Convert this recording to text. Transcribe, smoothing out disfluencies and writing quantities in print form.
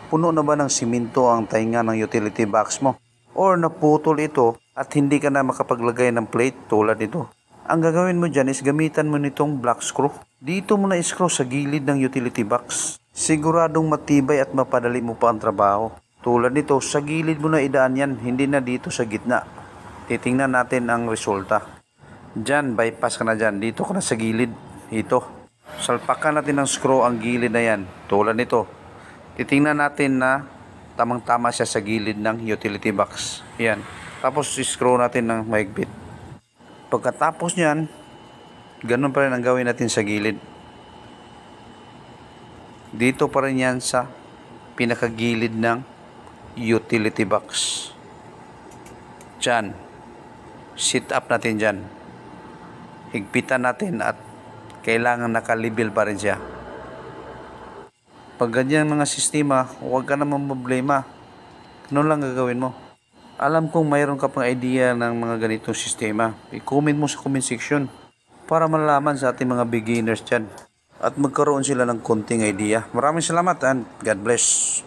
Puno na ba ng siminto ang tainga ng utility box mo? Or naputol ito at hindi ka na makapaglagay ng plate tulad nito? Ang gagawin mo dyan is gamitan mo nitong black screw. Dito mo na screw sa gilid ng utility box. Siguradong matibay at mapadali mo pa ang trabaho. Tulad nito, sa gilid mo na idaan yan, hindi na dito sa gitna. Titingnan natin ang resulta. Dyan, bypass ka na dyan. Dito ka na sa gilid. Ito. Salpakan natin ng screw ang gilid na yan. Tulad nito. Titingnan natin na tamang-tama siya sa gilid ng utility box. Yan. Tapos screw natin ng mahigpit. Pagkatapos niyan, ganun pa rin ang gawin natin sa gilid. Dito pa rin yan sa pinakagilid ng utility box. Diyan. Sit up natin dyan. Higpitan natin at kailangan nakalibel pa rin siya. Pag ganyan mga sistema, huwag ka naman problema. Ano lang gagawin mo? Alam kong mayroon ka pang idea ng mga ganitong sistema. I-comment mo sa comment section para malaman sa ating mga beginners dyan. At magkaroon sila ng konting idea. Maraming salamat and God bless.